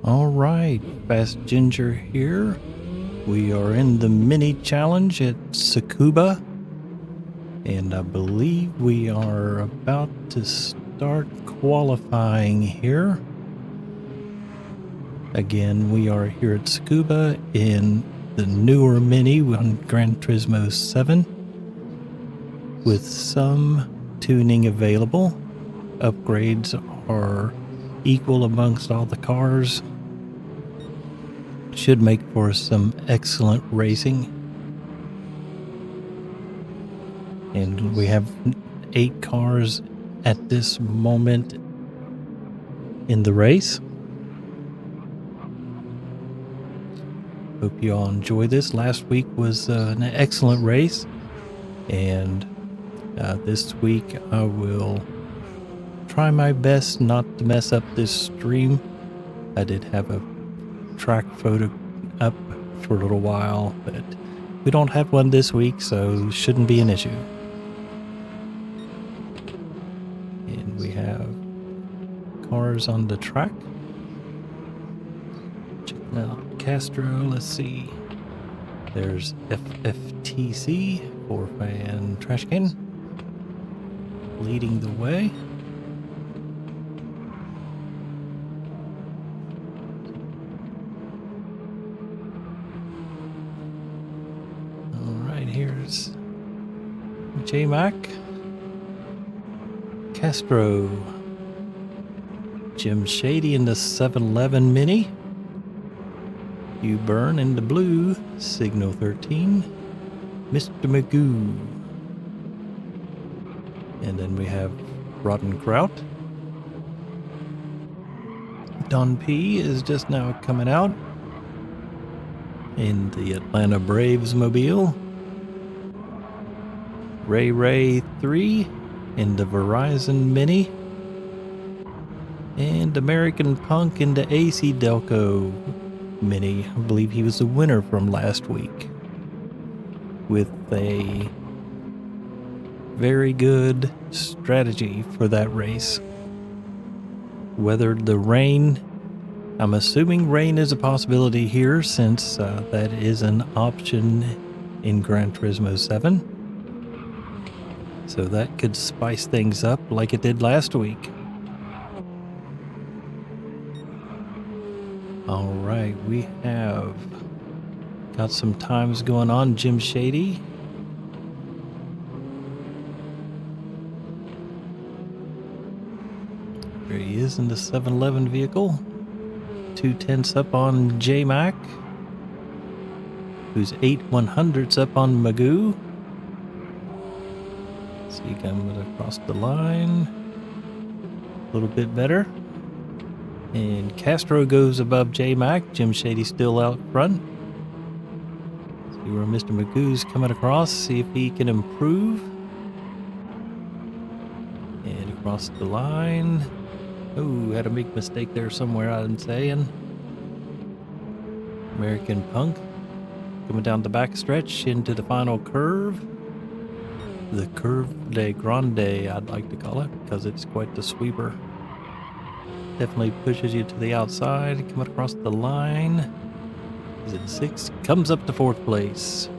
All right, Fast Ginger here. We are in the mini challenge at Tsukuba, and I believe we are about to start qualifying here. Again, we are here at Tsukuba in the newer mini on Gran Turismo 7 with some tuning available. Upgrades are equal amongst all the cars. Should make for some excellent racing. And we have 8 cars at this moment in the race. Hope you all enjoy this. Last week was an excellent race, and this week I will try my best not to mess up this stream. I did have a track photo up for a little while, but we don't have one this week, so shouldn't be an issue. And we have cars on the track. Checking out Castro, let's see. There's FFTC, 4-fan trash can, leading the way. Here's J-Mac, Castro, Jim Shady in the 711 Mini, Hugh Byrne in the blue, Signal 13, Mr. Magoo, and then we have Rotten Kraut. Don P is just now coming out in the Atlanta Braves mobile. Ray 3 in the Verizon Mini, and American Punk in the AC Delco Mini. I believe he was the winner from last week with a very good strategy for that race. Weathered the rain. I'm assuming rain is a possibility here since that is an option in Gran Turismo 7. So that could spice things up like it did last week. All right, we have got some times going on. Jim Shady. There he is in the 711 vehicle. 2/10 up on J-Mac, who's 8/100ths up on Magoo. See, coming across the line a little bit better, and Castro goes above J-Mac. Jim Shady still out front. See where Mr. Magoo's coming across, see if he can improve. And across the line. Oh, had a big mistake there somewhere, I'm saying. American Punk coming down the back stretch into the final curve. The Curve de Grande, I'd like to call it, because it's quite the sweeper. Definitely pushes you to the outside, coming across the line. Is it 6? Comes up to 4th place.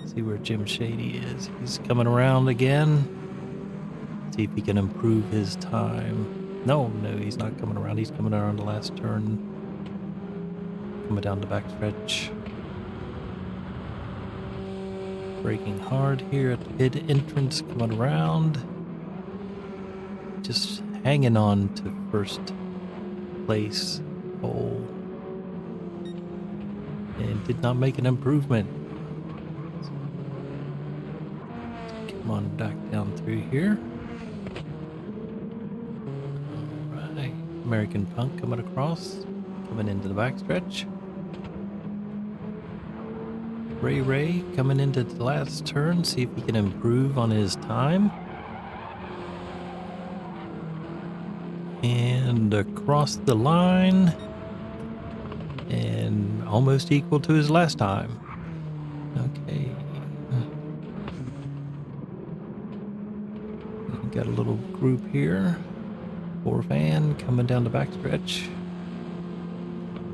See where Jim Shady is. He's coming around again. See if he can improve his time. No, he's not coming around. He's coming around the last turn. Coming down the back stretch. Braking hard here at the pit entrance, coming around. Just hanging on to 1st place pole. And did not make an improvement. Come on back down through here. Alright, American Punk coming across, coming into the backstretch. Ray coming into the last turn, see if he can improve on his time. And across the line, and almost equal to his last time. Okay. Got a little group here. 4-fan coming down the backstretch.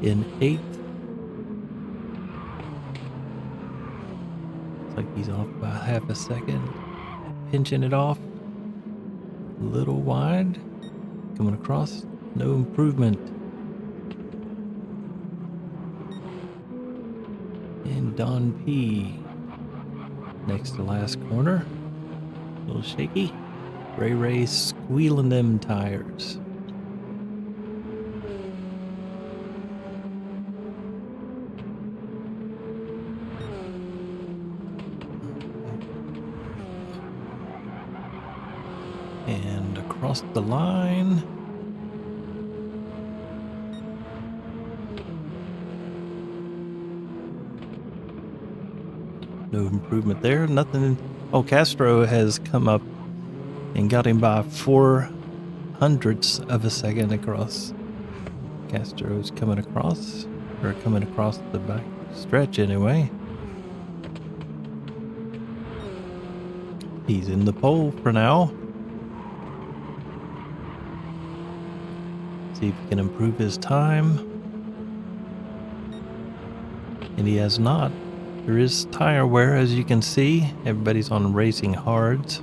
in 8th. Looks like he's off by half a second. Pinching it off. A little wide. Coming across. No improvement. And Don P. Next to last corner. A little shaky. Ray squealing them tires. And across the line. No improvement there. Nothing. Oh, Castro has come up and got him by 0.04 of a second across. Castro's coming across the back stretch anyway. He's in the pole for now. See if he can improve his time. And he has not. There is tire wear, as you can see. Everybody's on racing hards.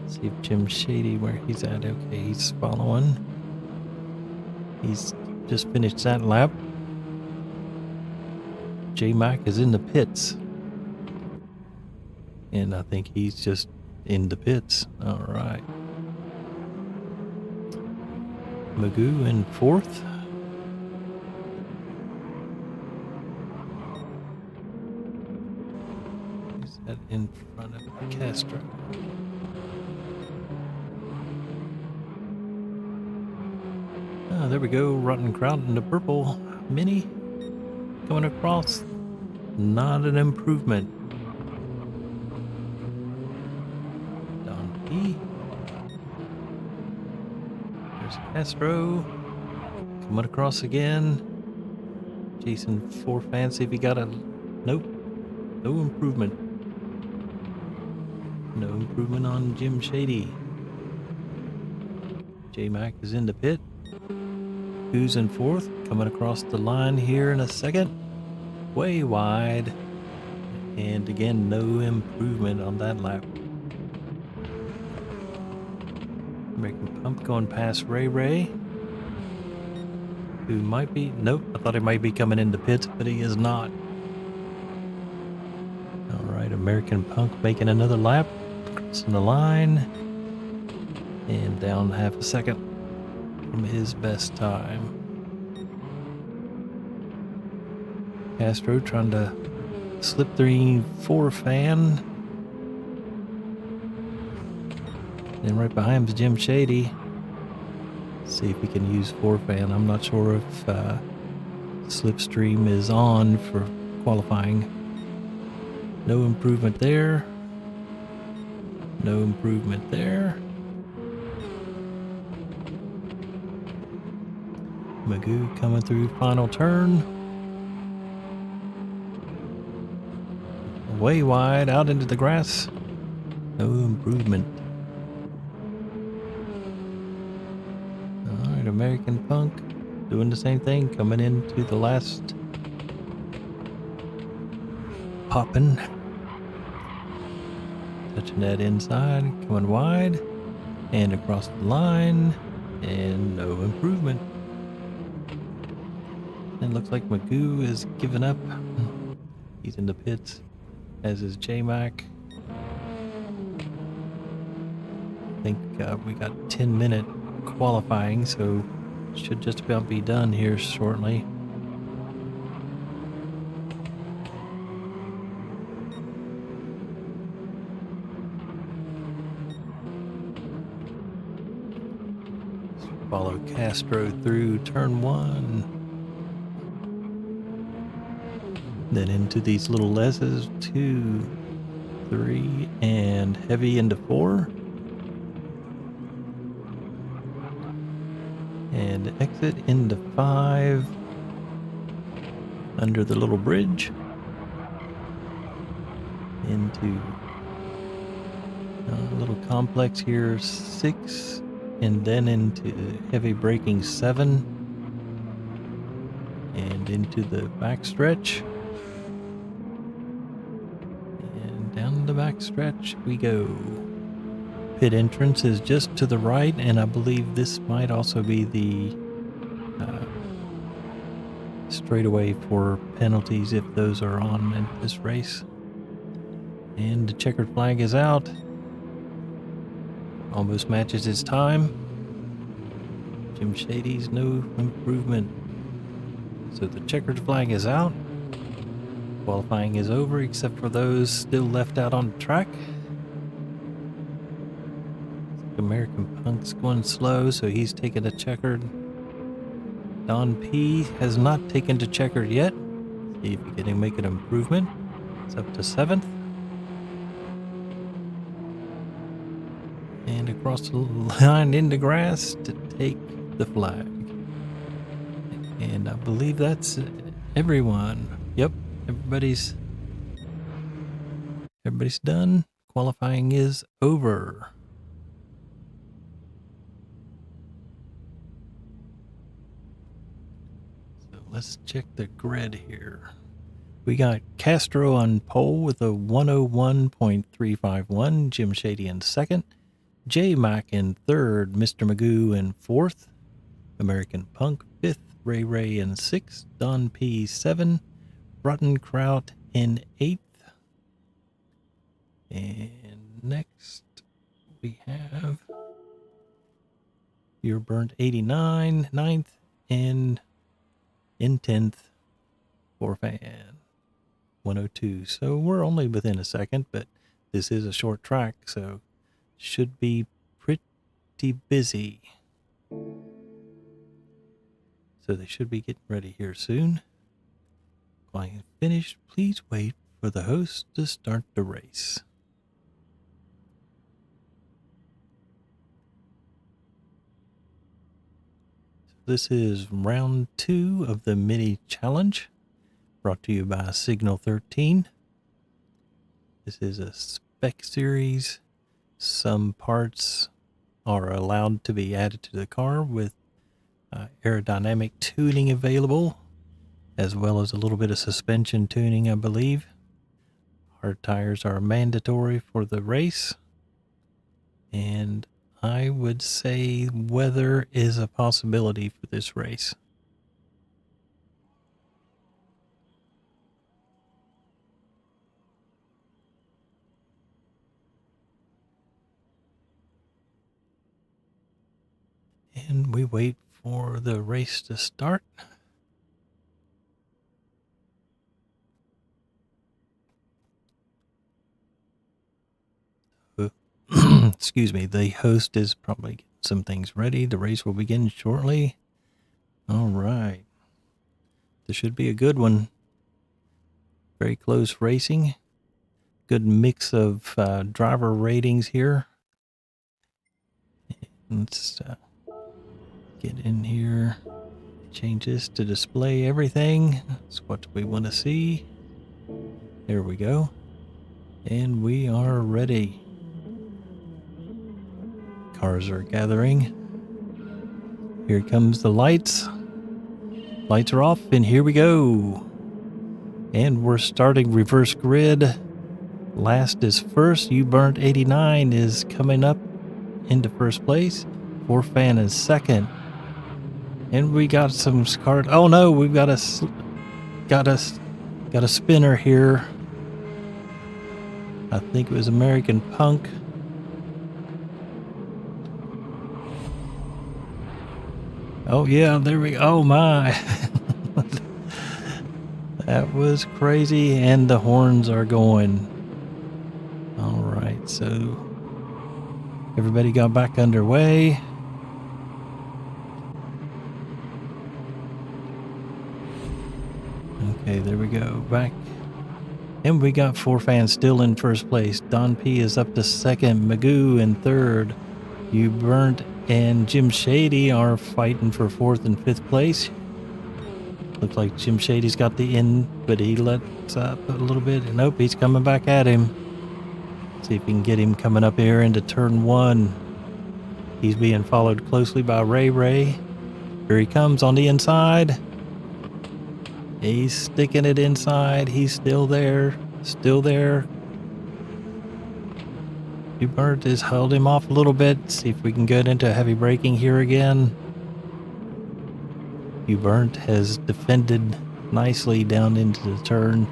See if Jim Shady, where he's at. Okay, he's following. He's just finished that lap. J-Mac is in the pits. And I think he's just in the pits. All right. Magoo in 4th. He's that in front of Castro. Ah, there we go. Rotten Crowd in the purple Mini coming across. Not an improvement. Don P. There's Castro coming across again. Jason 4 Fancy if he got a nope. No improvement. No improvement on Jim Shady. J-Mac is in the pit. Who's in 4th? Coming across the line here in a second. Way wide. And again, no improvement on that lap. American Pump going past Ray. Who might be... Nope, I thought he might be coming into pits, but he is not. Alright, American Punk making another lap. Crossing the line. And down half a second from his best time. Castro trying to slip 4 fan. And right behind him is Jim Shady. See if we can use 4 fan. I'm not sure if Slipstream is on for qualifying. No improvement there. No improvement there. Magoo coming through final turn. Way wide out into the grass. No improvement. Alright, American Punk doing the same thing, coming into the last. Popping. Touching that inside, coming wide. And across the line. And no improvement. And looks like Magoo is giving up. He's in the pits, as is J-Mac. I think we got 10-minute qualifying, so should just about be done here shortly. Let's follow Castro through turn 1. Then into these little lesses, 2, 3, and heavy into 4. And exit into 5. Under the little bridge. Into a little complex here, 6. And then into heavy braking 7. And into the backstretch. And down the backstretch we go. Pit entrance is just to the right, and I believe this might also be the straightaway for penalties if those are on in this race. And the checkered flag is out. Almost matches his time. Jim Shady's no improvement. So the checkered flag is out. Qualifying is over except for those still left out on the track. American Punk's going slow, so he's taking a checkered. Don P has not taken to checkered yet. See if he can make an improvement. It's up to 7th. And across the line in the grass to take the flag. And I believe that's everyone. Yep, everybody's done. Qualifying is over. So let's check the grid here. We got Castro on pole with a 101.351, Jim Shady in second, J Mac in third, Mr. Magoo in fourth, American Punk fifth, Ray Ray in sixth, Don P 7, Rottenkraut in eighth. And next we have You're Burnt 89, 9th, and in 10th for Fan 102. So we're only within a second, but this is a short track, so should be pretty busy. So they should be getting ready here soon. When finished, please wait for the host to start the race. This is round 2 of the mini challenge, brought to you by Signal 13. This is a spec series. Some parts are allowed to be added to the car with aerodynamic tuning available, as well as a little bit of suspension tuning, I believe. Hard tires are mandatory for the race, and I would say weather is a possibility for this race. And we wait for the race to start. Excuse me, the host is probably getting some things ready. The race will begin shortly. All right. This should be a good one. Very close racing. Good mix of driver ratings here. Let's get in here. Change this to display everything. That's what we want to see. There we go. And we are ready. Cars are gathering. Here comes the lights. Lights are off, and here we go. And we're starting reverse grid. Last is first. You Burnt 89 is coming up into first place. For Fan is second. And we got some cars. Oh no, we've got a spinner here. I think it was American Punk. Oh yeah, there we go. Oh my. That was crazy, and the horns are going. All right, so everybody got back underway. Okay, there we go. Back. And we got For Fan still in first place. Don P is up to second. Magoo in third. You Burnt and Jim Shady are fighting for fourth and fifth place. Looks like Jim Shady's got the in, but he lets up a little bit. And nope, he's coming back at him. See if we can get him coming up here into turn 1. He's being followed closely by Ray Ray. Here he comes on the inside. He's sticking it inside. He's still there. Still there. Hubert has held him off a little bit. See if we can get into heavy braking here again. Hubert has defended nicely down into the turn.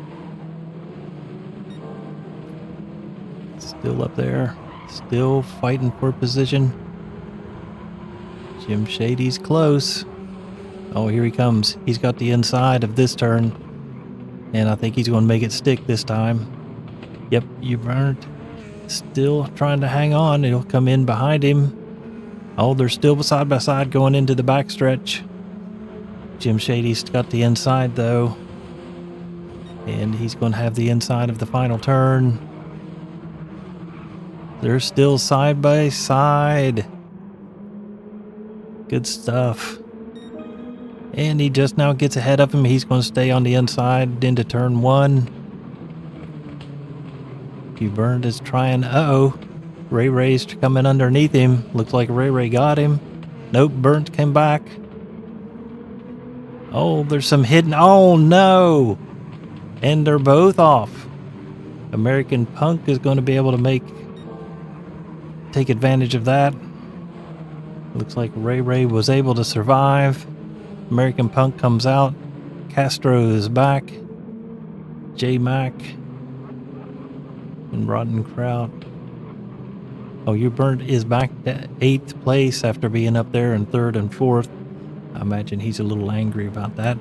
Still up there. Still fighting for position. Jim Shady's close. Oh, here he comes. He's got the inside of this turn. And I think he's going to make it stick this time. Yep, Hubert still trying to hang on. It'll come in behind him. Oh, they're still side by side going into the backstretch. Jim Shady's got the inside though. And he's going to have the inside of the final turn. They're still side by side. Good stuff. And he just now gets ahead of him. He's going to stay on the inside into turn 1. Hubert is trying. Uh-oh. Ray Ray's coming underneath him. Looks like Ray Ray got him. Nope, Burnt came back. Oh, there's some hidden. Oh, no. And they're both off. American Punk is going to be able to take advantage of that. Looks like Ray Ray was able to survive. American Punk comes out. Castro is back. J-Mac. And Rotten Kraut. Oh, Hubert is back to 8th place after being up there in 3rd and 4th. I imagine he's a little angry about that.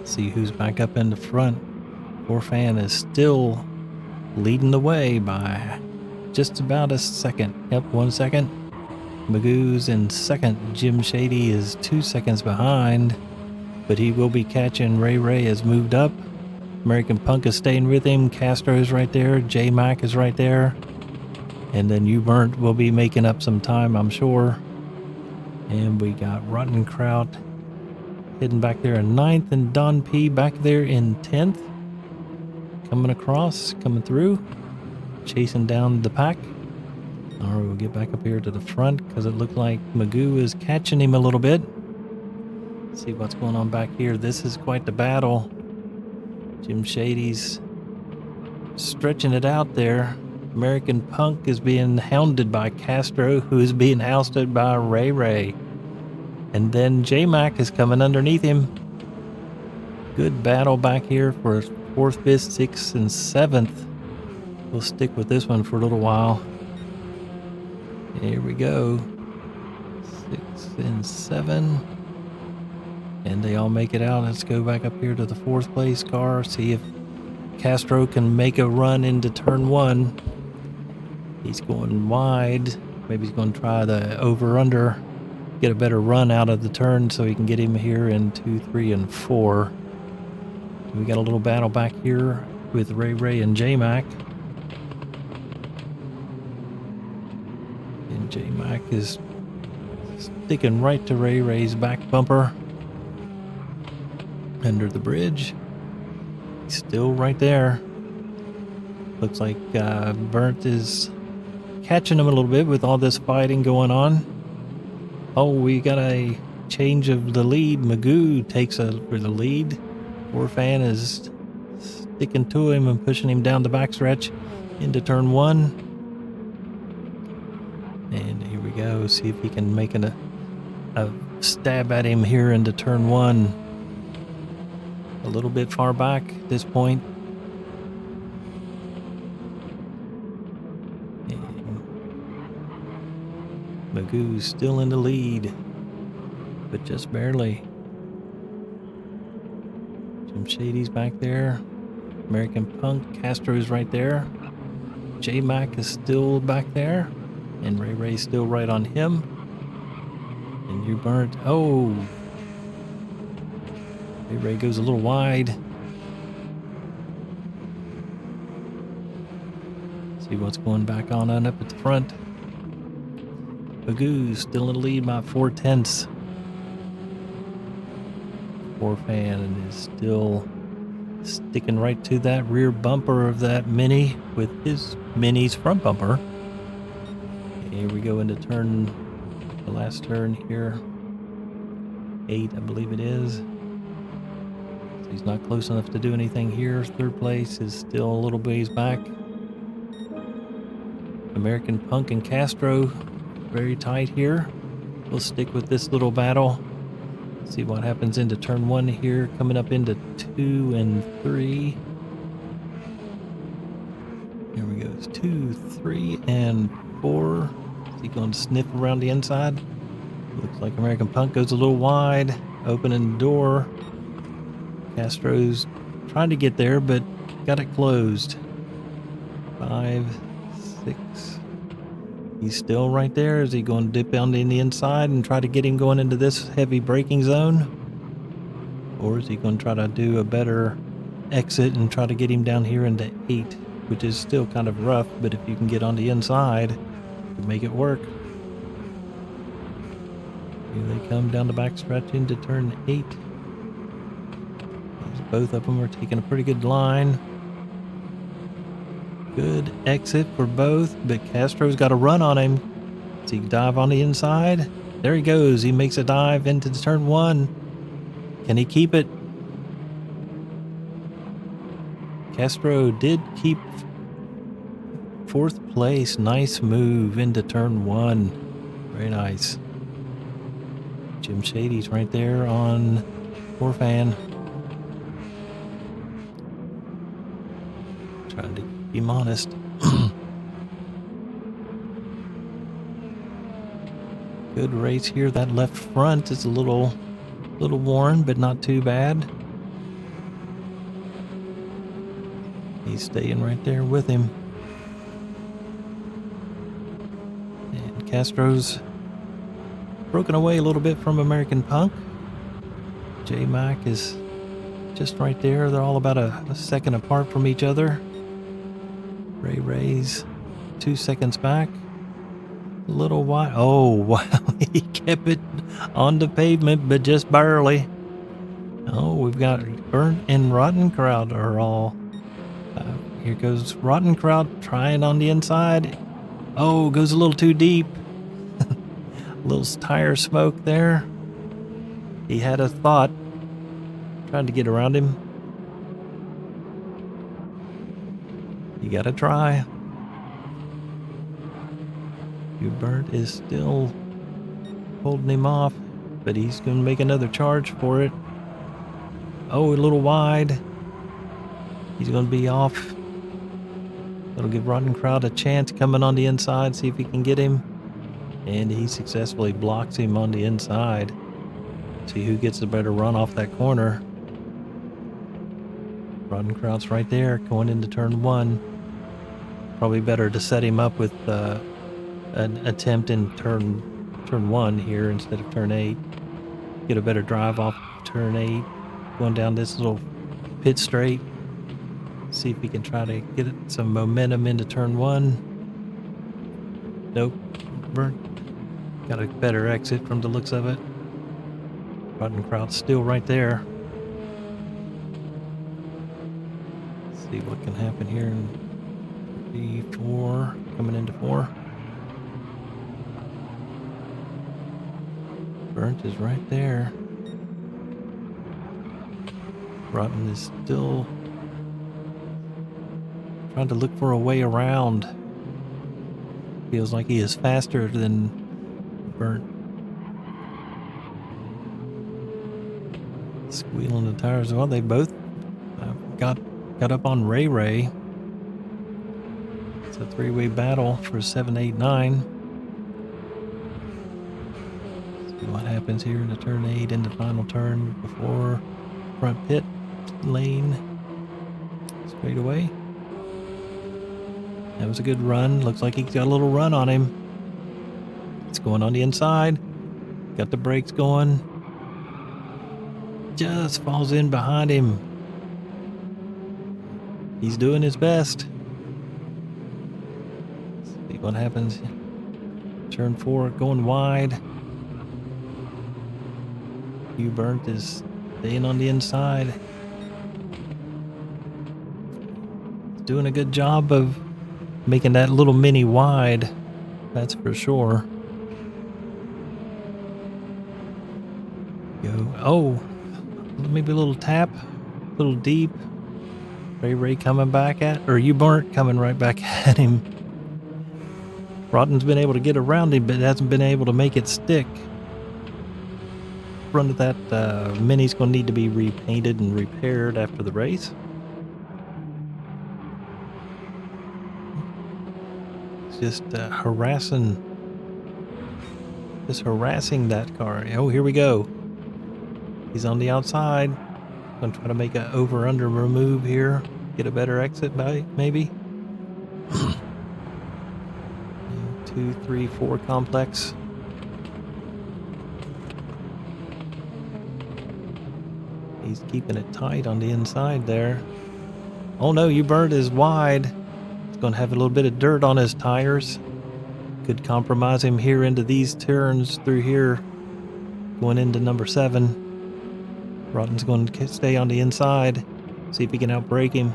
See who's back up in the front. Forfan is still leading the way by just about a second. Yep, 1 second. Magoo's in 2nd. Jim Shady is 2 seconds behind, but he will be catching. Ray Ray has moved up. American Punk is staying with him. Castro is right there. J-Mac is right there. And then Hubert will be making up some time, I'm sure. And we got Rotten Kraut hidden back there in 9th, and Don P back there in 10th. Coming across, coming through, chasing down the pack. All right, we'll get back up here to the front because it looked like Magoo is catching him a little bit. See what's going on back here. This is quite the battle. Jim Shady's stretching it out there. American Punk is being hounded by Castro, who is being ousted by Ray Ray. And then J-Mac is coming underneath him. Good battle back here for 4th, 5th, 6th, and 7th. We'll stick with this one for a little while. Here we go. 6 and 7. And they all make it out. Let's go back up here to the 4th place car. See if Castro can make a run into turn 1. He's going wide. Maybe he's going to try the over-under. Get a better run out of the turn so he can get him here in 2, 3, and 4. We got a little battle back here with Ray Ray and J-Mac. And J-Mac is sticking right to Ray Ray's back bumper. Under the bridge. He's still right there. Looks like Burnt is catching him a little bit with all this fighting going on. Oh, we got a change of the lead. Magoo takes over the lead. Forfan is sticking to him and pushing him down the backstretch into turn 1. And here we go. See if he can make a stab at him here into turn 1. A little bit far back at this point. Magoo's still in the lead, but just barely. Jim Shady's back there. American Punk, Castro's right there. J-Mac is still back there. And Ray Ray's still right on him. And Hubert, oh! Ray Ray goes a little wide. See what's going back on up at the front. Magoo's still in the lead by 4/10. Forfan is still sticking right to that rear bumper of that Mini with his Mini's front bumper. Here we go into the last turn here. 8, I believe it is. He's not close enough to do anything here. Third place is still a little ways back. American Punk and Castro very tight here. We'll stick with this little battle. See what happens into turn 1 here, coming up into 2 and 3. Here we go. It's 2, 3, and 4. Is he going to sniff around the inside? Looks like American Punk goes a little wide, opening the door. Castro's trying to get there, but got it closed. 5, 6. He's still right there. Is he going to dip down in the inside and try to get him going into this heavy braking zone? Or is he going to try to do a better exit and try to get him down here into 8, which is still kind of rough, but if you can get on the inside, you can make it work. Here they come down the backstretch into turn 8. Both of them are taking a pretty good line. Good exit for both, but Castro's got a run on him. Does he dive on the inside? There he goes. He makes a dive into the turn 1. Can he keep it? Castro did keep 4th place. Nice move into turn 1. Very nice. Jim Shady's right there on Orphan. Trying to keep him honest. Good race here. That left front is a little worn, but not too bad. He's staying right there with him. And Castro's broken away a little bit from American Punk. J-Mac is just right there. They're all about a second apart from each other. Ray's 2 seconds back. A little wide. Oh, wow. He kept it on the pavement, but just barely. Oh, we've got Burnt and Rotten Crowd are all. Here goes Rotten Crowd trying on the inside. Oh, goes a little too deep. A little tire smoke there. He had a thought. Trying to get around him. You gotta try. Burnt is still holding him off, but he's gonna make another charge for it. Oh, a little wide. He's gonna be off. That'll give Rotten Crowd a chance coming on the inside, see if he can get him. And he successfully blocks him on the inside. See who gets the better run off that corner. Rotten Crowd's right there going into turn 1. Probably better to set him up with an attempt in turn 1 here instead of turn 8. Get a better drive off turn 8. Going down this little pit straight. See if he can try to get some momentum into turn 1. Nope. Burnt. Got a better exit from the looks of it. Rotten Crowd's still right there. Let's see what can happen here in 3, 4, coming into 4. Burnt is right there. Rotten is still trying to look for a way around. Feels like he is faster than Burnt. Squealing the tires. Well, they both got up on Ray. It's a 3-way battle for 7, 8, 9. See what happens here in the turn 8 in the final turn before front pit lane. Straight away. That was a good run. Looks like he's got a little run on him. It's going on the inside. Got the brakes going. Just falls in behind him. He's doing his best. See what happens. Turn 4 going wide. Hugh Burnt is staying on the inside. He's doing a good job of making that little mini wide. That's for sure. Go. Oh, maybe a little tap. little deep. Ray coming back at, or you weren't coming right back at him. Rodden's been able to get around him, but hasn't been able to make it stick. Front of that Mini's going to need to be repainted and repaired after the race. It's just harassing that car. Oh, here we go. He's on the outside. Gonna try to make an over-under remove here. Get a better exit by maybe. 2, 3, 4 complex. He's keeping it tight on the inside there. Oh no, U-Bird is wide. He's gonna have a little bit of dirt on his tires. Could compromise him here into these turns through here. Going into number 7. Rodden's going to stay on the inside. See if he can outbrake him.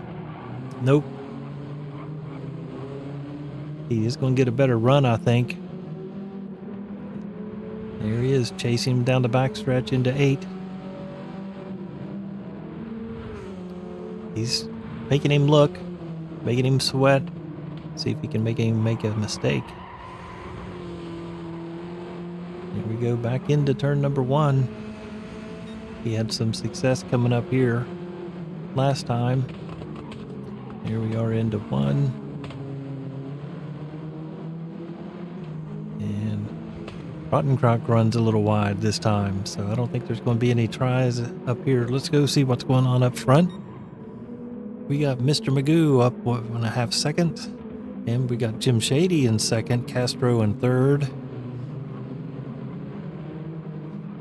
Nope. He is going to get a better run, I think. There he is, chasing him down the backstretch into 8. He's making him look, making him sweat. See if he can make him make a mistake. Here we go, back into turn number 1. He had some success coming up here last time. Here we are into 1. And Rottencrock runs a little wide this time, so I don't think there's going to be any tries up here. Let's go see what's going on up front. We got Mr. Magoo up 1.5 seconds. And we got Jim Shady in second, Castro in third.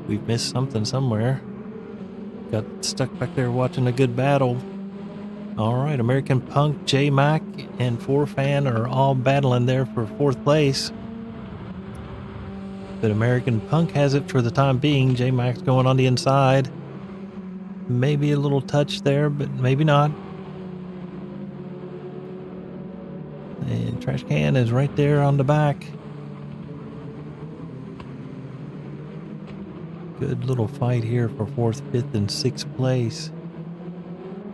We've missed something somewhere. Got stuck back there watching a good battle. Alright, American Punk, J-Mac, and 4Fan are all battling there for 4th place. But American Punk has it for the time being. J-Mac's going on the inside. Maybe a little touch there, but maybe not. And Trash Can is right there on the back. Good little fight here for 4th, 5th, and 6th place.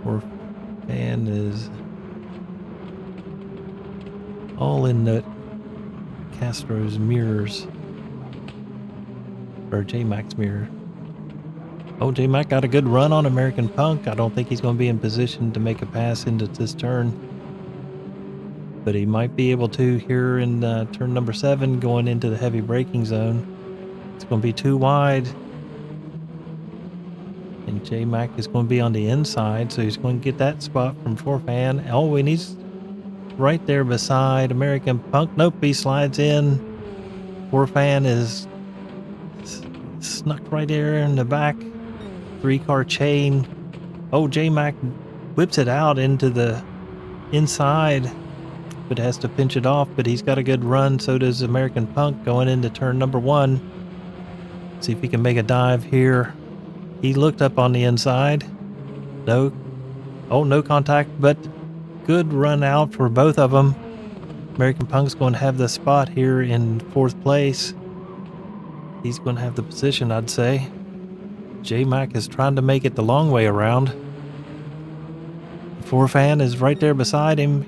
4Fan is all in the Castro's mirrors. Or J-Mac's mirror. Oh, J-Mac got a good run on American Punk. I don't think he's going to be in position to make a pass into this turn. But he might be able to here in turn number 7 going into the heavy braking zone. It's going to be too wide. And J-Mac is going to be on the inside, so he's going to get that spot from 4Fan. Oh, and he's right there beside American Punk. Nope, he slides in. 4Fan is snuck right there in the back. 3-car chain. Oh, J-Mac whips it out into the inside, but has to pinch it off. But he's got a good run. So does American Punk going into turn number 1. See if he can make a dive here. He looked up on the inside. No. Oh, no contact, but good run out for both of them. American Punk's going to have the spot here in 4th place. He's going to have the position, I'd say. J-Mac is trying to make it the long way around. 4Fan is right there beside him.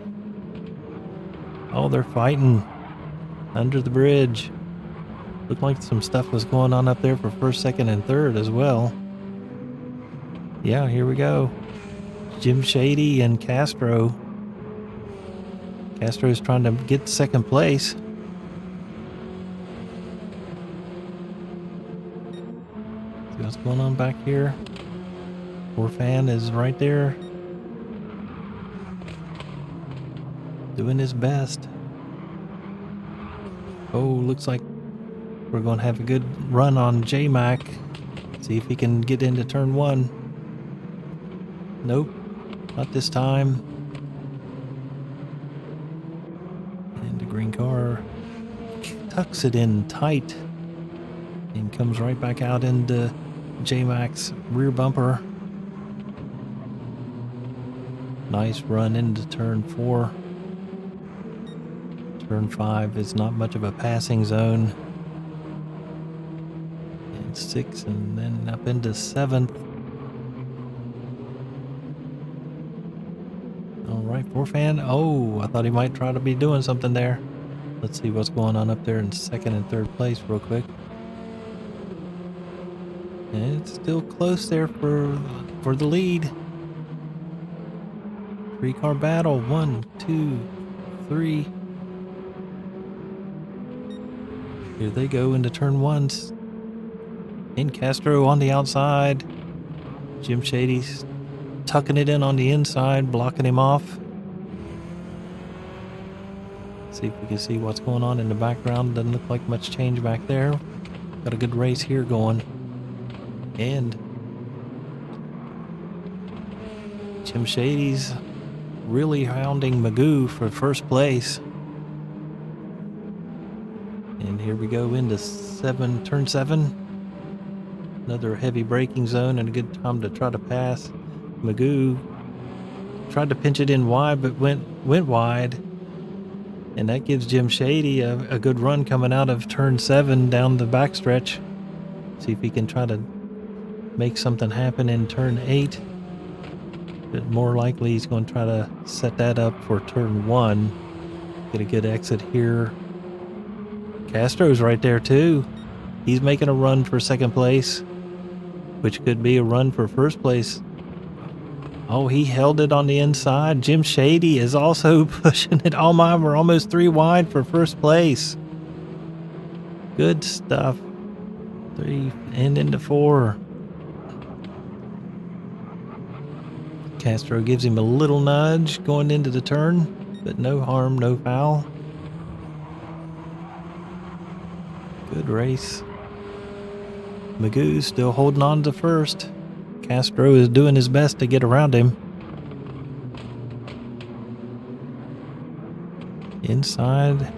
Oh, they're fighting under the bridge. Looked like some stuff was going on up there for 1st, 2nd, and 3rd as well. Yeah, here we go. Jim Shady and Castro. Castro's trying to get 2nd place. See what's going on back here. 4Fan is right there. Doing his best. Oh, looks like we're going to have a good run on J-Mac. See if he can get into turn 1. Nope, not this time. And the green car tucks it in tight and comes right back out into J-Mac's rear bumper. Nice run into turn 4. Turn 5 is not much of a passing zone. And 6, and then up into 7th. All right, four fan. Oh, I thought he might try to be doing something there. Let's see what's going on up there in second and third place real quick. And it's still close there for the lead. 3-car battle. 1, 2, 3. Here they go into turn ones. In Castro on the outside. Jim Shady's tucking it in on the inside, blocking him off. See if we can see what's going on in the background. Doesn't look like much change back there. Got a good race here going. And Jim Shady's really hounding Magoo for first place. And here we go into turn 7. Another heavy braking zone and a good time to try to pass. Magoo tried to pinch it in wide, but went wide. And that gives Jim Shady a good run coming out of turn 7 down the backstretch. See if he can try to make something happen in turn 8. But more likely he's going to try to set that up for turn 1. Get a good exit here. Castro's right there too. He's making a run for second place, which could be a run for first place. Oh, he held it on the inside. Jim Shady is also pushing it. Oh my, we're almost 3 wide for first place. Good stuff. 3 and into 4. Castro gives him a little nudge going into the turn, but no harm, no foul. Good race. Magoo's still holding on to first. Castro is doing his best to get around him. Inside.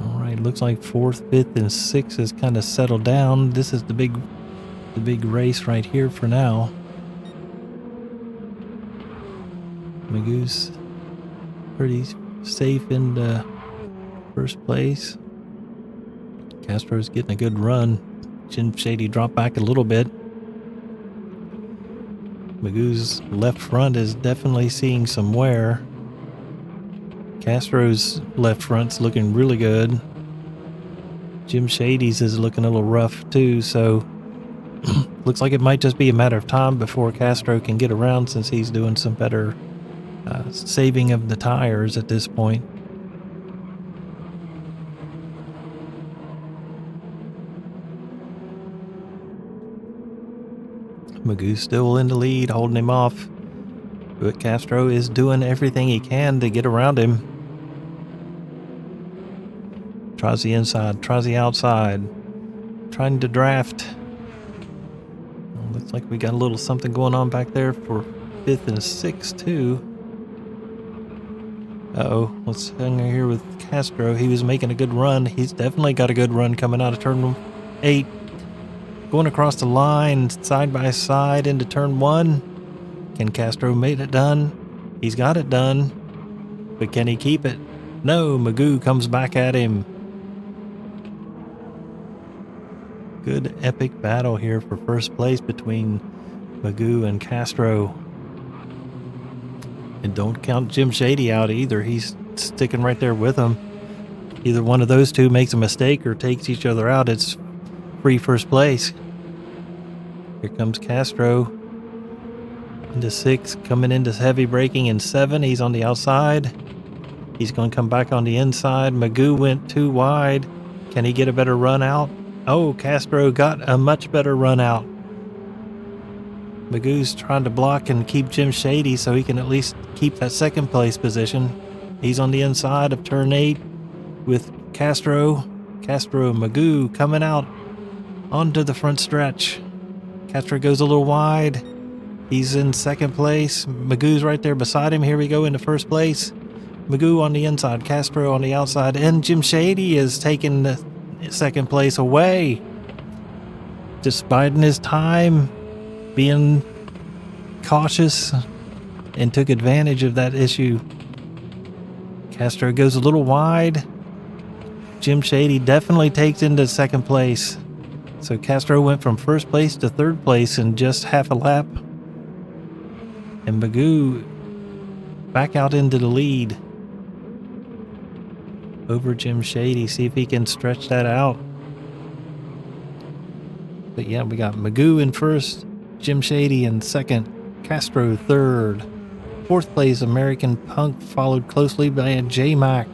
Alright, looks like 4th, 5th, and 6th has kind of settled down. This is the big race right here for now. Magoo's pretty safe in the first place. Castro's getting a good run. Jim Shady dropped back a little bit. Magoo's left front is definitely seeing some wear. Castro's left front's looking really good. Jim Shady's is looking a little rough too, so looks like it might just be a matter of time before Castro can get around, since he's doing some better saving of the tires at this point. Magoo's still in the lead, holding him off. But Castro is doing everything he can to get around him. Tries the inside, tries the outside. Trying to draft. Looks like we got a little something going on back there for 5th and 6th too. Uh-oh, let's hang here with Castro. He was making a good run. He's definitely got a good run coming out of turn 8. Going across the line, side by side into turn 1. Can Castro make it done? He's got it done. But can he keep it? No, Magoo comes back at him. Good epic battle here for first place between Magoo and Castro. And don't count Jim Shady out either. He's sticking right there with him. Either one of those two makes a mistake or takes each other out, it's free first place. Here comes Castro into 6, coming into heavy braking in 7. He's on the outside. He's going to come back on the inside. Magoo went too wide. Can he get a better run out? Oh, Castro got a much better run out. Magoo's trying to block and keep Jim Shady so he can at least keep that second place position. He's on the inside of turn 8 with Castro. Castro and Magoo coming out onto the front stretch. Castro goes a little wide. He's in second place. Magoo's right there beside him. Here we go into first place. Magoo on the inside, Castro on the outside, and Jim Shady is taking the second place away. Just biding his time, being cautious, and took advantage of that issue. Castro goes a little wide. Jim Shady definitely takes into second place. So Castro went from first place to third place in just half a lap. And Magoo back out into the lead over Jim Shady. See if he can stretch that out. But yeah, we got Magoo in first, Jim Shady in second, Castro third. Fourth place, American Punk, followed closely by J-Mac.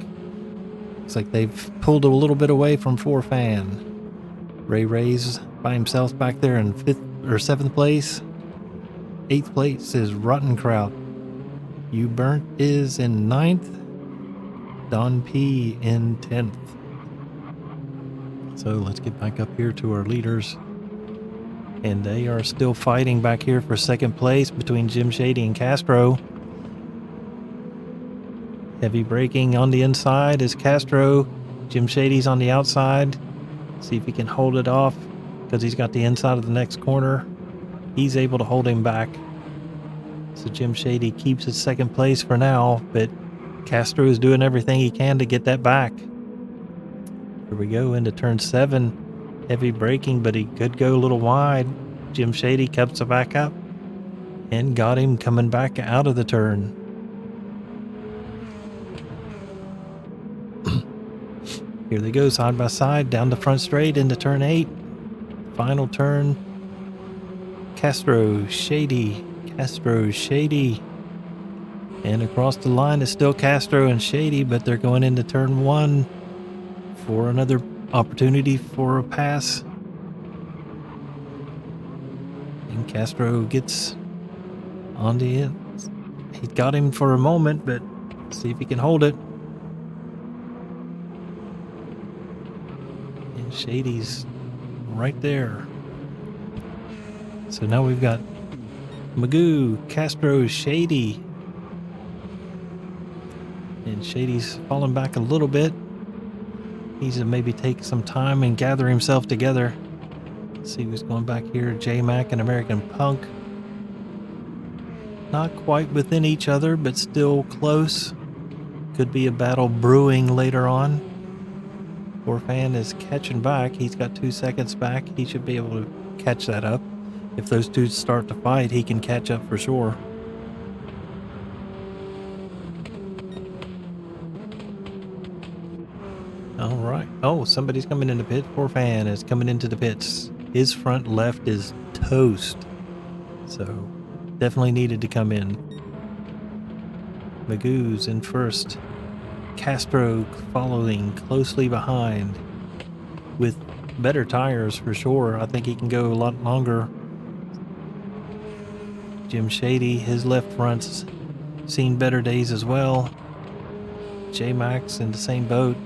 Looks like they've pulled a little bit away from 4Fan. Ray Ray's by himself back there in seventh place. Eighth place is Rotten Kraut. You Burnt is in ninth. Don P in 10th. So let's get back up here to our leaders. And they are still fighting back here for second place between Jim Shady and Castro. Heavy braking on the inside is Castro. Jim Shady's on the outside. See if he can hold it off because he's got the inside of the next corner. He's able to hold him back. So Jim Shady keeps his second place for now, but Castro is doing everything he can to get that back. Here we go into turn 7. Heavy braking, but he could go a little wide. Jim Shady cuts it back up and got him coming back out of the turn. Here they go side by side down the front straight into turn 8. Final turn. Castro, Shady. And across the line is still Castro and Shady, but they're going into turn 1 for another opportunity for a pass. And Castro gets on the end. He got him for a moment, but see if he can hold it. And Shady's right there. So now we've got Magoo, Castro, Shady. And Shady's falling back a little bit. Needs to maybe take some time and gather himself together. Let's see who's going back here. J-Mac and American Punk. Not quite within each other, but still close. Could be a battle brewing later on. 4Fan is catching back. He's got 2 seconds back. He should be able to catch that up. If those two start to fight, he can catch up for sure. All right. Oh, somebody's coming in the pit. 4Fan is coming into the pits. His front left is toast. So definitely needed to come in. Magoo's in first. Castro following closely behind with better tires for sure. I think he can go a lot longer. Jim Shady, his left front's seen better days as well. J-Max in the same boat.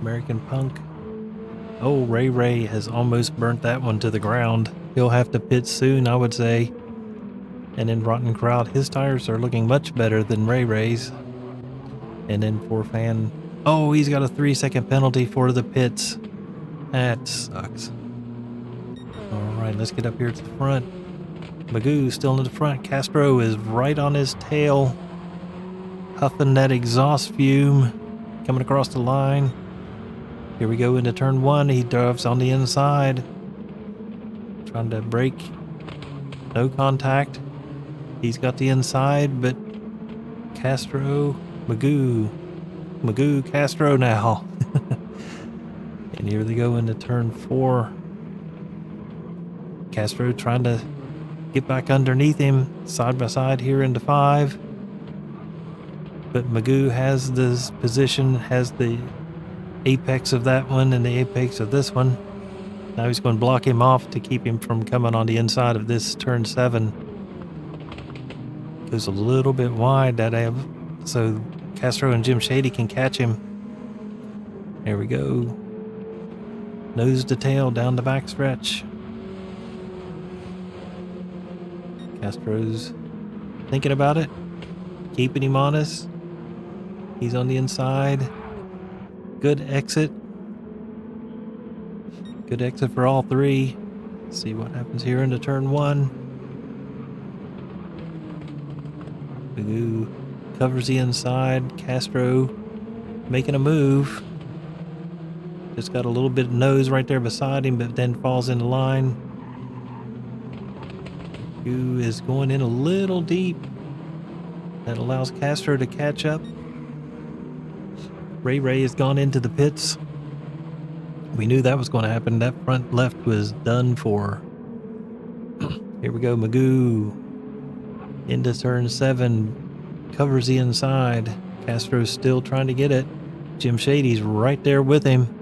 American Punk. Oh, Ray has almost burnt that one to the ground. He'll have to pit soon, I would say. And then Rotten Kraut, his tires are looking much better than Ray's. And then 4Fan. Oh, he's got a 3-second penalty for the pits. That sucks. Alright, let's get up here to the front. Magoo still in the front. Castro is right on his tail. Huffing that exhaust fume. Coming across the line. Here we go into turn 1. He drives on the inside. Trying to brake. No contact. He's got the inside, but Castro, Magoo, Castro now. And here they go into turn 4. Castro trying to get back underneath him, side by side here into 5. But Magoo has this position, has the apex of that one and the apex of this one. Now he's going to block him off to keep him from coming on the inside of this turn 7. Goes a little bit wide, that so Castro and Jim Shady can catch him. There we go. Nose to tail down the back stretch. Castro's thinking about it, keeping him honest. He's on the inside. Good exit. Good exit for all 3. Let's see what happens here into turn 1. Magoo covers the inside. Castro making a move. Just got a little bit of nose right there beside him, but then falls into line. Magoo is going in a little deep. That allows Castro to catch up. Ray has gone into the pits. We knew that was going to happen. That front left was done for. Here we go, Magoo. Into turn 7. Covers the inside. Castro's still trying to get it. Jim Shady's right there with him.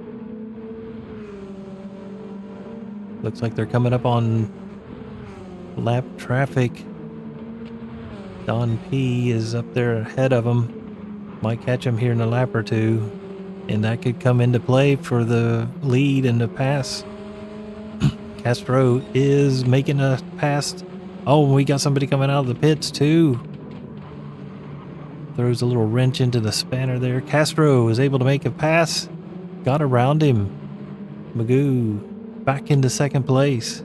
Looks like they're coming up on lap traffic. Don P is up there ahead of him. Might catch him here in a lap or two. And that could come into play for the lead and the pass. Castro is making a pass. Oh, we got somebody coming out of the pits too. Throws a little wrench into the spanner there. Castro is able to make a pass. Got around him. Magoo back into second place.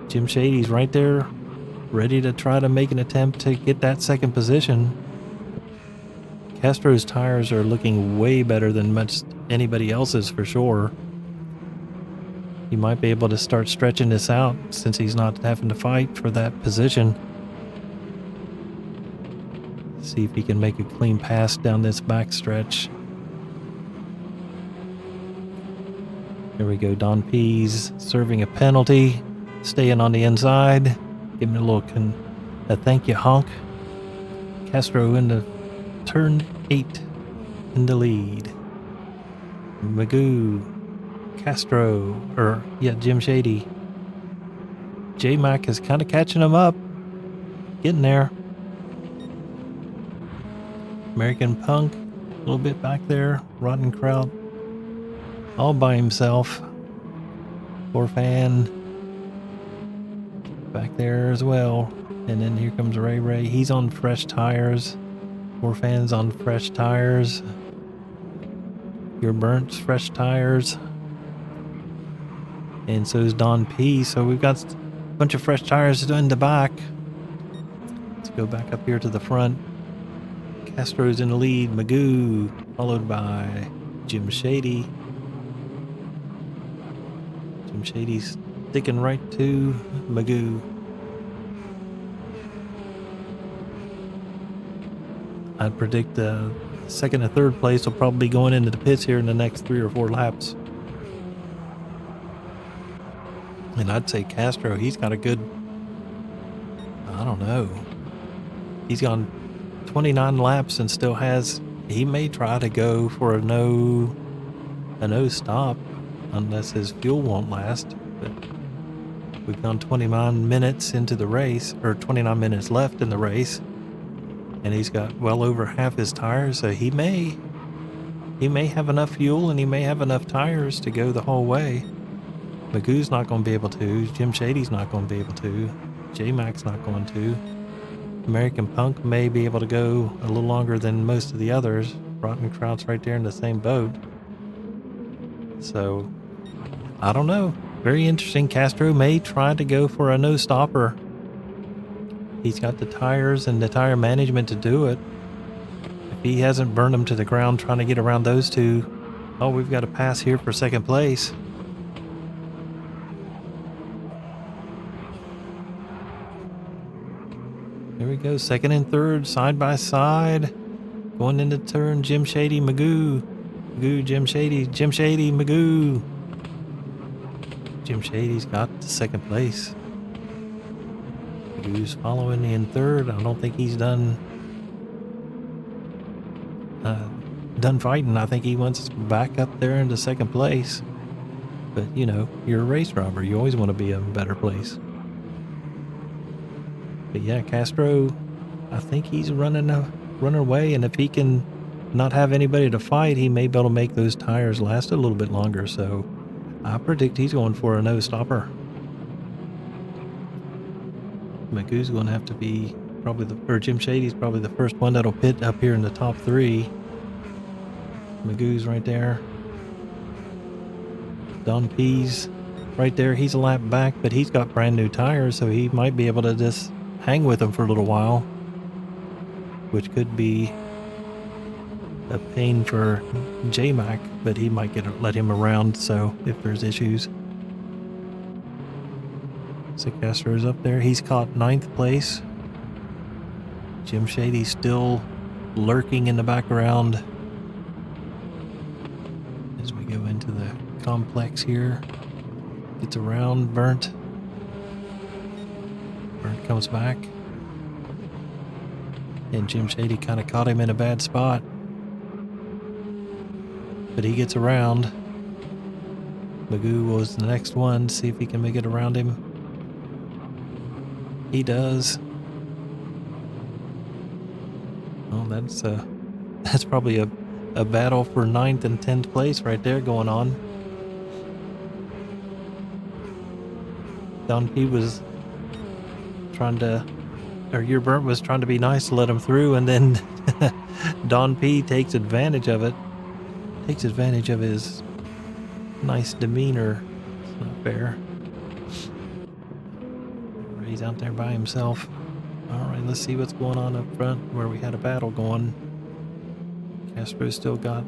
Jim Shady's right there, ready to try to make an attempt to get that second position. Castro's tires are looking way better than much anybody else's for sure. He might be able to start stretching this out since he's not having to fight for that position. See if he can make a clean pass down this back stretch. There we go. Don P's serving a penalty, staying on the inside, giving a little a thank you honk. Castro into turn 8 in the lead. Magoo, Castro, Jim Shady. J-Mac is kind of catching him up, getting there. American Punk, a little bit back there. Rotten Kraut, all by himself. Poor fan, back there as well. And then here comes Ray. He's on fresh tires. Poor fan's on fresh tires. Your Burnt's fresh tires. And so is Don P. So we've got a bunch of fresh tires in the back. Let's go back up here to the front. Castro's in the lead. Magoo, followed by Jim Shady. Jim Shady's sticking right to Magoo. I'd predict second and third place will probably be going into the pits here in the next 3 or 4 laps. And I'd say Castro, he's got a good, I don't know. He's gone 29 laps and still has, he may try to go for a no stop unless his fuel won't last. But we've gone 29 minutes into the race, or 29 minutes left in the race. And he's got well over half his tires, so he may have enough fuel and he may have enough tires to go the whole way. Magoo's not going to be able to. Jim Shady's not going to be able to. J-Mac's not going to. American Punk may be able to go a little longer than most of the others. Rotten Kraut's right there in the same boat. So, I don't know. Very interesting. Castro may try to go for a no-stopper. He's got the tires and the tire management to do it. If he hasn't burned them to the ground trying to get around those two. Oh, we've got a pass here for second place. There we go. Second and third, side by side. Going into turn, Jim Shady, Magoo. Magoo, Jim Shady, Magoo. Jim Shady's got the second place. Who's following in third. I don't think he's done fighting. I think he wants back up there into second place. But, you know, you're a race driver. You always want to be in a better place. But yeah, Castro, I think he's running away. And if he can not have anybody to fight, he may be able to make those tires last a little bit longer. So I predict he's going for a no-stopper. Magoo's going to have to be or Jim Shady's probably the first one that'll pit up here in the top 3. Magoo's right there. Don P's right there. He's a lap back, but he's got brand new tires, so he might be able to just hang with them for a little while, which could be a pain for J-Mac, but he might let him around, so if there's issues. So Castro's up there. He's caught 9th place. Jim Shady's still lurking in the background as we go into the complex here. Gets around Burnt. Burnt comes back. And Jim Shady kind of caught him in a bad spot. But he gets around. Magoo was the next one. See if he can make it around him. He does. Well, that's probably a battle for 9th and 10th place right there going on. Don P was trying to, or Your Burnt was trying to be nice to let him through, and then Don P takes advantage of it. Takes advantage of his nice demeanor. It's not fair. He's out there by himself. Alright, let's see what's going on up front where we had a battle going. Castro still got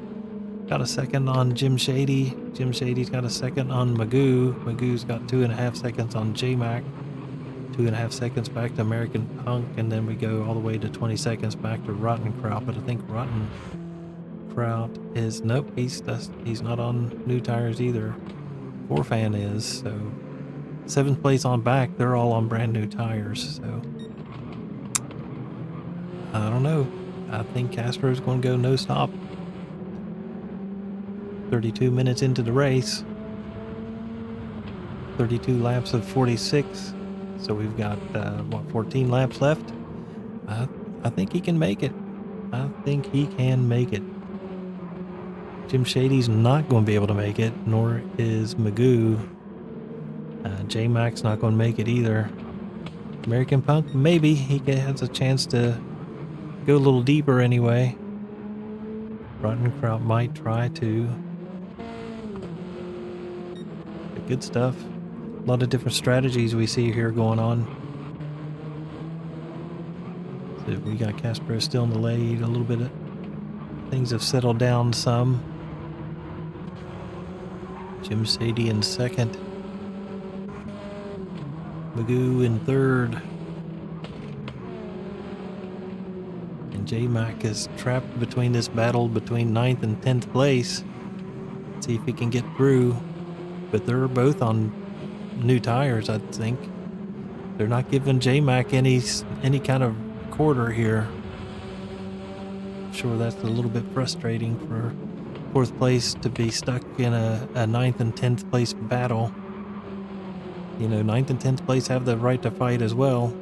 a second on Jim Shady. Jim Shady's got a second on Magoo. Magoo's got 2.5 seconds on J-Mac. 2.5 seconds back to American Punk, and then we go all the way to 20 seconds back to Rotten Kraut. But I think Rotten Kraut is, nope, he's not on new tires either. Forfan is, so 7th place on back, they're all on brand new tires, so I don't know. I think Castro's going to go no stop. 32 minutes into the race. 32 laps of 46. So we've got, 14 laps left? I think he can make it. I think he can make it. Jim Shady's not going to be able to make it, nor is Magoo. J-Mac's not going to make it either. American Punk, maybe. He has a chance to go a little deeper anyway. Rotten Kraut might try to. But good stuff. A lot of different strategies we see here going on. So we got Castro still in the lead. A little bit of things have settled down some. Jim Shady in second. Magoo in third. And J-Mac is trapped between this battle between 9th and 10th place. See if he can get through. But they're both on new tires, I think. They're not giving J-Mac any kind of quarter here. I'm sure that's a little bit frustrating for 4th place to be stuck in a 9th and 10th place battle. You know, 9th and 10th place have the right to fight as well.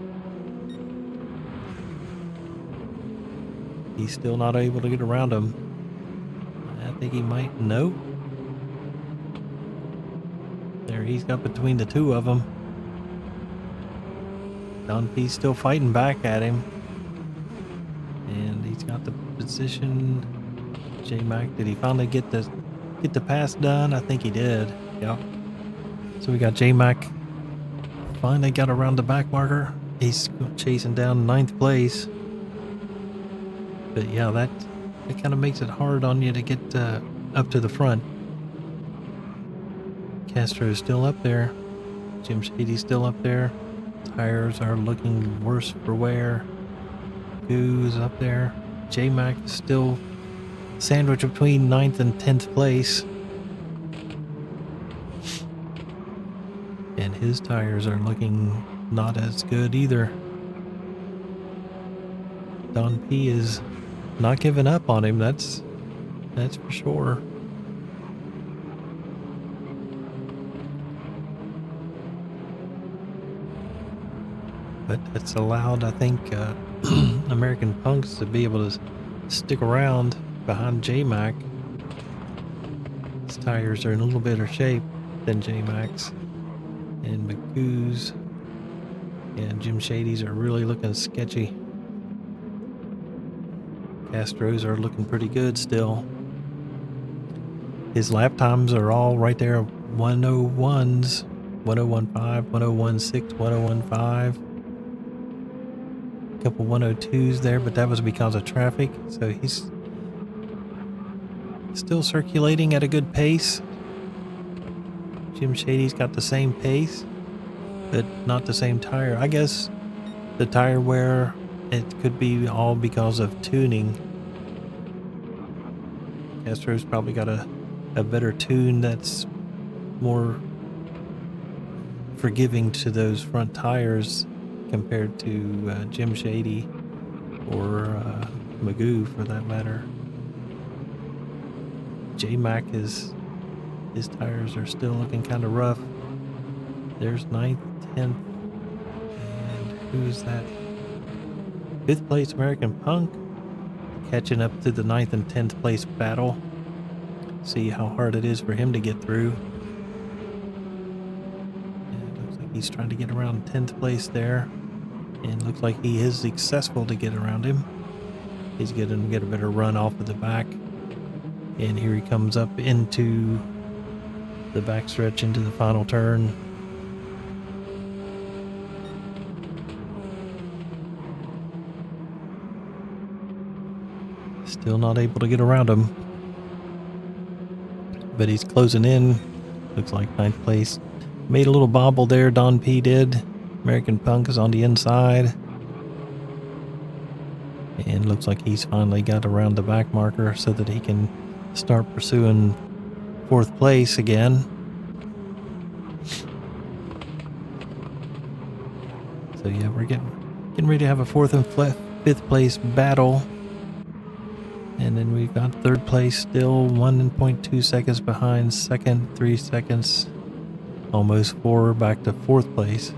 He's still not able to get around him. I think he might. No. There, he's got between the two of them. Don P's still fighting back at him. And he's got the position. J-Mac, did he finally get the pass done? I think he did. Yep. So we got J-Mac finally got around the back marker. He's chasing down 9th place. But yeah, that kind of makes it hard on you to get up to the front. Castro's still up there. Jim Shady's still up there. Tires are looking worse for wear. Goo's up there. J-Mac is still sandwiched between 9th and 10th place. And his tires are looking not as good either. Don P is not giving up on him, that's for sure. But it's allowed, I think, American Punks to be able to stick around behind J-Mac. His tires are in a little better shape than J-Mac's. And Magoo's and Jim Shady's are really looking sketchy. Castro's are looking pretty good still. His lap times are all right there, 101s, 101.5, 101.6, 101.5. A couple 102s there, but that was because of traffic. So he's still circulating at a good pace. Jim Shady's got the same pace. but not the same tire. I guess the tire wear, it could be all because of tuning. Castro's probably got a better tune that's more forgiving to those front tires compared to Jim Shady or Magoo for that matter. J-Mac his tires are still looking kind of rough. There's 9th, 10th, and who's that? 5th place American Punk catching up to the 9th and 10th place battle. See how hard it is for him to get through. And it looks like he's trying to get around 10th place there. And looks like he is successful to get around him. He's going to get a better run off of the back. And here he comes up into the backstretch into the final turn. Still not able to get around him. But he's closing in. Looks like 9th place. Made a little bobble there, Don P did. American Punk is on the inside. And looks like he's finally got around the back marker so that he can start pursuing 4th place again. So yeah, we're getting ready to have a 4th and 5th place battle. And then we've got 3rd place still 1.2 seconds behind 2nd, 3 seconds, almost 4 back to 4th place.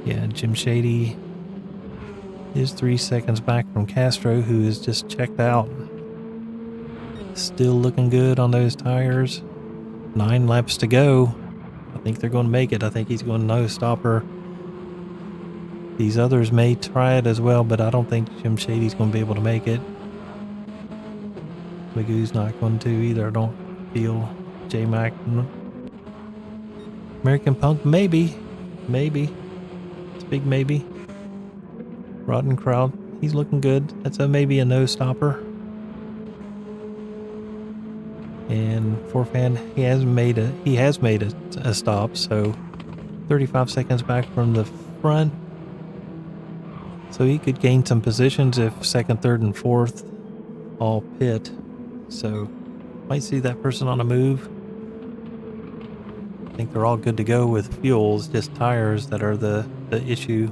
Yeah, Jim Shady is 3 seconds back from Castro, who is just checked out. Still looking good on those tires. 9 laps to go. I think they're going to make it. I think he's going to no stopper. These others may try it as well, but I don't think Jim Shady's going to be able to make it. Magoo's not going to either. I don't feel. J-Mac. American Punk, maybe. Maybe. It's a big maybe. Rotten Crowd, he's looking good. That's maybe a no stopper. And Forfan, he has made a stop, so 35 seconds back from the front. So he could gain some positions if 2nd, 3rd, and 4th all pit. So might see that person on a move. I think they're all good to go with fuels, just tires that are the issue.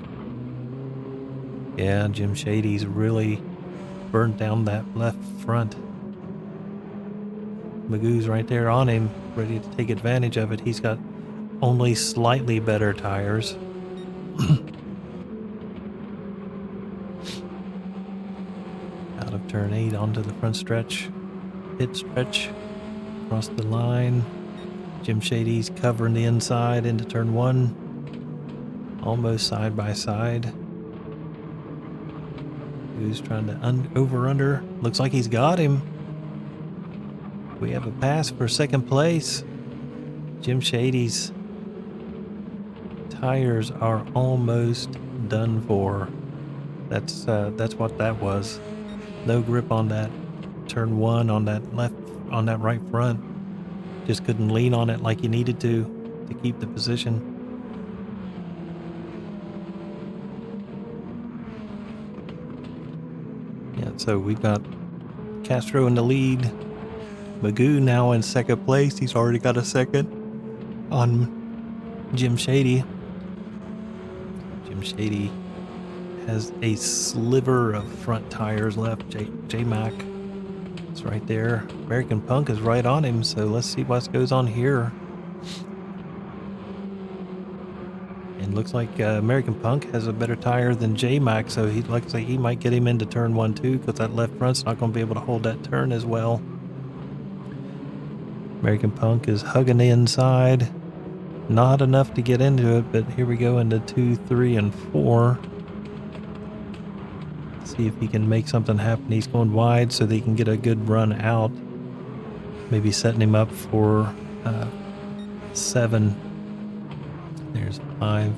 Yeah, Jim Shady's really burned down that left front. Magoo's right there on him, ready to take advantage of it. He's got only slightly better tires. Out of turn 8 onto the front stretch. Pit stretch. Across the line. Jim Shady's covering the inside into turn 1. Almost side by side. Who's trying to over under? Looks like he's got him. We have a pass for 2nd place. Jim Shady's tires are almost done for. That's what that was. No grip on that turn 1 on that right front. Just couldn't lean on it like you needed to keep the position. Yeah, so we've got Castro in the lead. Magoo now in 2nd place. He's already got a 2nd on Jim Shady. Jim Shady has a sliver of front tires left. J-Mac is right there. American Punk is right on him, so let's see what goes on here. And looks like American Punk has a better tire than J-Mac, so he looks like he might get him into turn 1 too, because that left front's not going to be able to hold that turn as well. American Punk is hugging the inside. Not enough to get into it, but here we go into 2, 3, and 4. See if he can make something happen. He's going wide so that he can get a good run out. Maybe setting him up for 7. There's 5,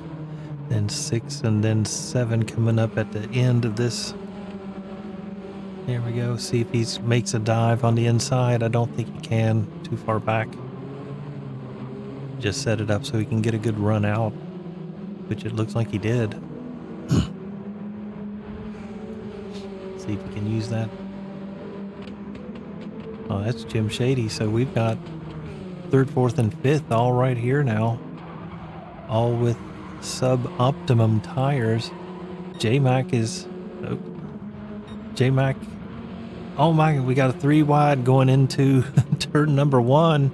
then 6, and then 7 coming up at the end of this. There we go. See if he makes a dive on the inside. I don't think he can. Too far back. Just set it up so he can get a good run out. which it looks like he did. See if we can use that. Oh, that's Jim Shady. So we've got third, fourth, and fifth all right here now. All with sub-optimum tires. J-Mac is... Oh, J-Mac... Oh my, we got a 3 wide going into turn number 1.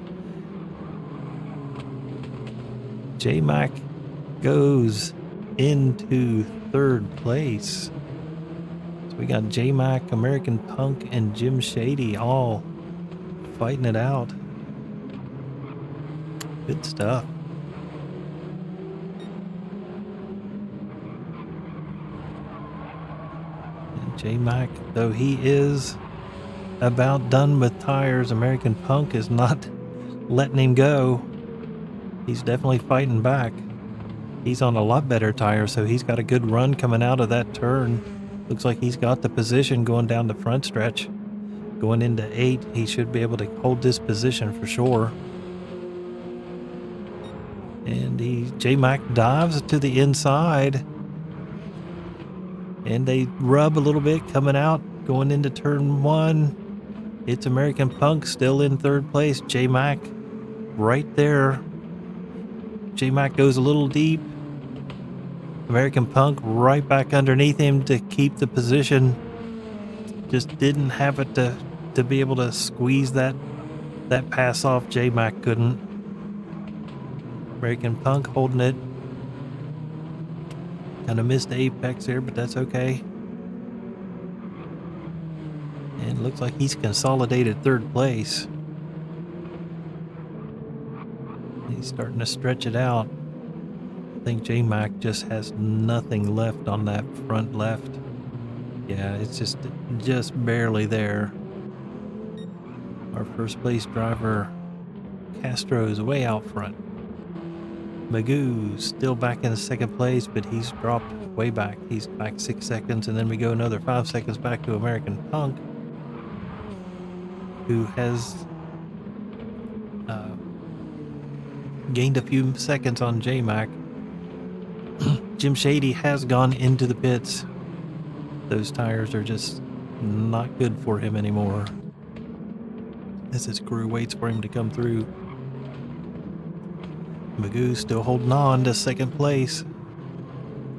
J-Mac goes into third place. So we got J-Mac, American Punk, and Jim Shady all fighting it out. Good stuff. And J-Mac, though he is about done with tires, American Punk is not letting him go. He's definitely fighting back. He's on a lot better tires, so he's got a good run coming out of that turn. Looks like he's got the position going down the front stretch. Going into 8, he should be able to hold this position for sure. And J-Mac dives to the inside. And they rub a little bit coming out, going into turn 1. It's American Punk still in third place. J-Mac right there. J-Mac goes a little deep. American Punk right back underneath him to keep the position. Just didn't have it to be able to squeeze that pass off. J-Mac couldn't. American Punk holding it. Kind of missed the apex here, but that's okay. And it looks like he's consolidated third place. He's starting to stretch it out. I think J-Mac just has nothing left on that front left. Yeah, it's just barely there. Our first place driver, Castro, is way out front. Magoo still back in second place, but he's dropped way back. He's back 6 seconds, and then we go another 5 seconds back to American Punk, who has gained a few seconds on J-Mac. Jim Shady has gone into the pits. Those tires are just not good for him anymore. As his crew waits for him to come through. Magoo still holding on to second place.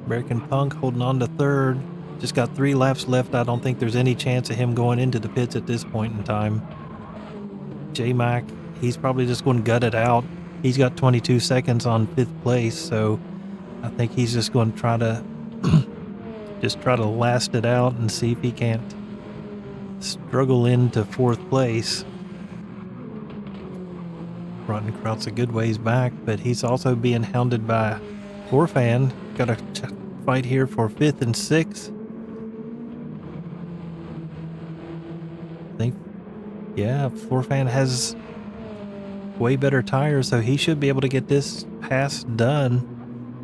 American Punk holding on to third. Just got 3 laps left. I don't think there's any chance of him going into the pits at this point in time. J-Mac, he's probably just going to gut it out. He's got 22 seconds on 5th place, so I think he's just going to try to last it out and see if he can't struggle into 4th place. Rottenkraut's a good ways back, but he's also being hounded by Forfan. Got a fight here for 5th and 6th. I think, yeah, Forfan has way better tires, so he should be able to get this pass done.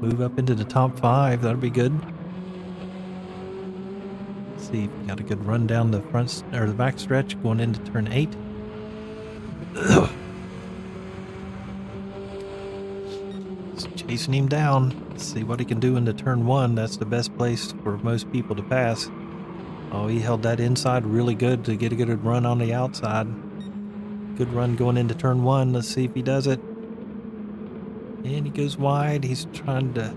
Move up into the top 5. That'll be good. Let's see if we got a good run down the front or the back stretch going into turn 8. Chasing him down. Let's see what he can do into turn 1. That's the best place for most people to pass. Oh, he held that inside really good to get a good run on the outside. Good run going into turn 1. Let's see if he does it. And he goes wide. He's trying to...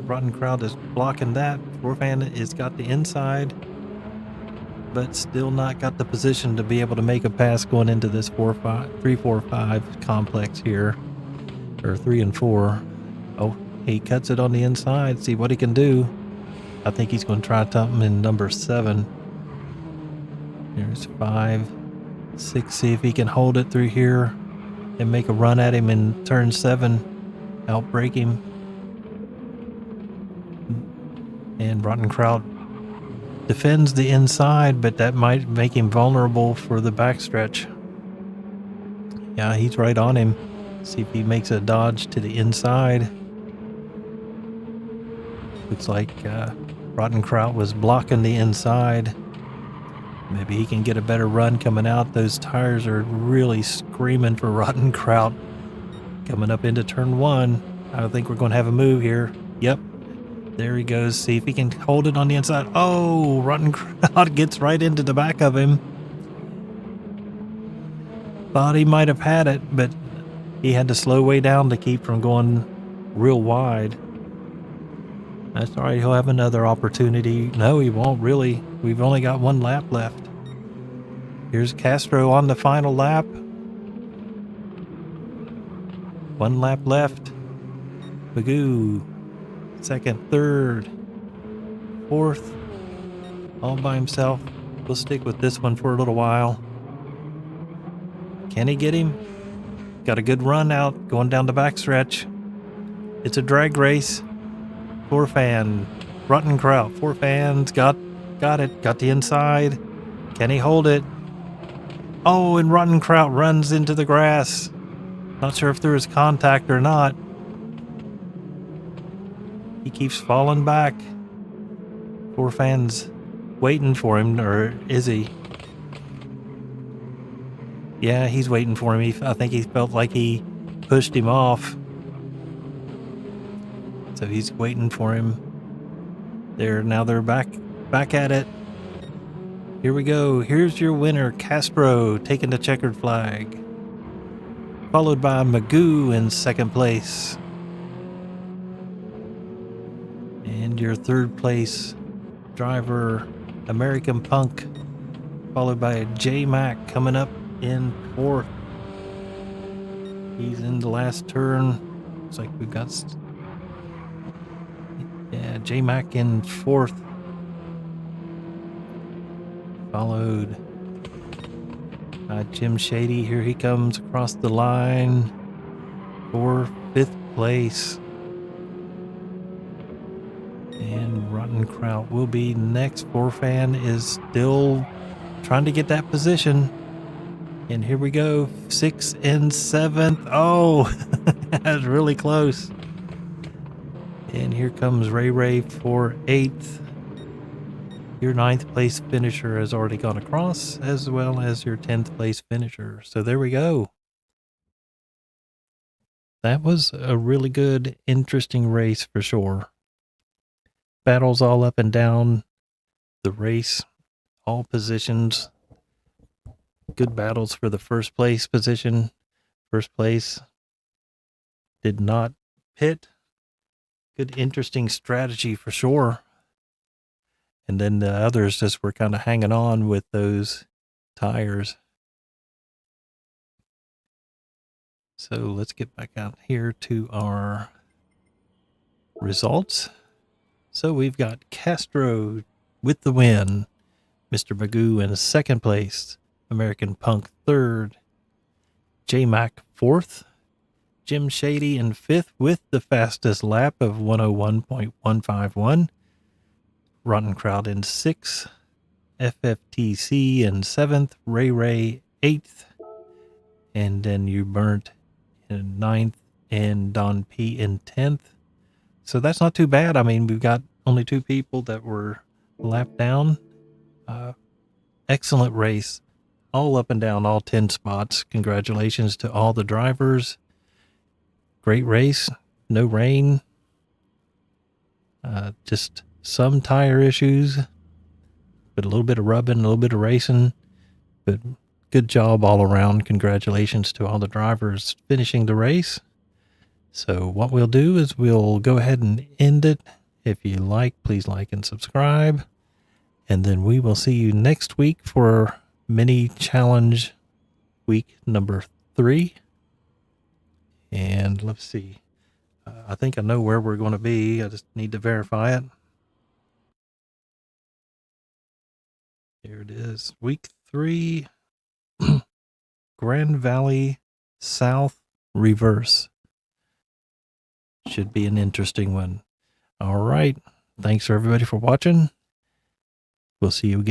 Rottenkraut is blocking that. Forfan has got the inside, but still not got the position to be able to make a pass going into this 3-4-5 complex here. Or 3 and 4. Oh, he cuts it on the inside. See what he can do. I think he's going to try something in number 7. There's 5, 6. See if he can hold it through here and make a run at him in turn 7. Outbreak him. And Rottenkraut defends the inside, but that might make him vulnerable for the backstretch. Yeah, he's right on him. See if he makes a dodge to the inside. Looks like Rottenkraut was blocking the inside. Maybe he can get a better run coming out. Those tires are really screaming for Rottenkraut. Coming up into turn 1. I think we're going to have a move here. Yep, There he goes. See if he can hold it on the inside. Oh, Rotten Crowd gets right into the back of him. Thought he might have had it, but he had to slow way down to keep from going real wide. That's all right. He'll have another opportunity. No, he won't really. We've only got one lap left. Here's Castro on the final lap. One lap left. Magoo. Second, third, fourth. All by himself. We'll stick with this one for a little while. Can he get him? Got a good run out going down the backstretch. It's a drag race. Four fan. Rotten Crowd. Four fans. Got it. Got the inside. Can he hold it? Oh, and Rotten Crowd runs into the grass. Not sure if there is contact or not. He keeps falling back. Four fans waiting for him, or is he? Yeah, he's waiting for him. I think he felt like he pushed him off. So he's waiting for him. Now they're back at it. Here we go. Here's your winner, Castro, taking the checkered flag. Followed by Magoo in second place. And your third place driver, American Punk, followed by J-Mac coming up in fourth. He's in the last turn. Looks like we've got J-Mac in fourth. Followed by Jim Shady. Here he comes across the line for fifth place. And Rotten Crowd will be next. Forfan is still trying to get that position. And here we go. 6th and 7th. Oh, that's really close. And here comes Ray for 8th. Your 9th place finisher has already gone across, as well as your 10th place finisher. So there we go. That was a really good, interesting race for sure. Battles all up and down the race, all positions. Good battles for the first place position. First place did not pit. Good, interesting strategy for sure. And then the others just were kind of hanging on with those tires. So let's get back out here to our results. So we've got Castro with the win. Mr. Magoo in second place. American Punk third. J-Mac fourth. Jim Shady in fifth with the fastest lap of 101.151. Rotten Crowd in sixth. FFTC in seventh. Ray eighth. And then you burnt in ninth and Don P in 10th. So that's not too bad. I mean, we've got only two people that were lapped down. Excellent race. All up and down, all 10 spots. Congratulations to all the drivers. Great race. No rain. Just some tire issues. But a little bit of rubbing, a little bit of racing. But good job all around. Congratulations to all the drivers finishing the race. So what we'll do is we'll go ahead and end it. If you like, please like and subscribe. And then we will see you next week for mini challenge week number 3. And let's see. I think I know where we're going to be. I just need to verify it. Here it is. Week 3. Grand Valley South Reverse. Should be an interesting one. All right. Thanks for everybody for watching. We'll see you again.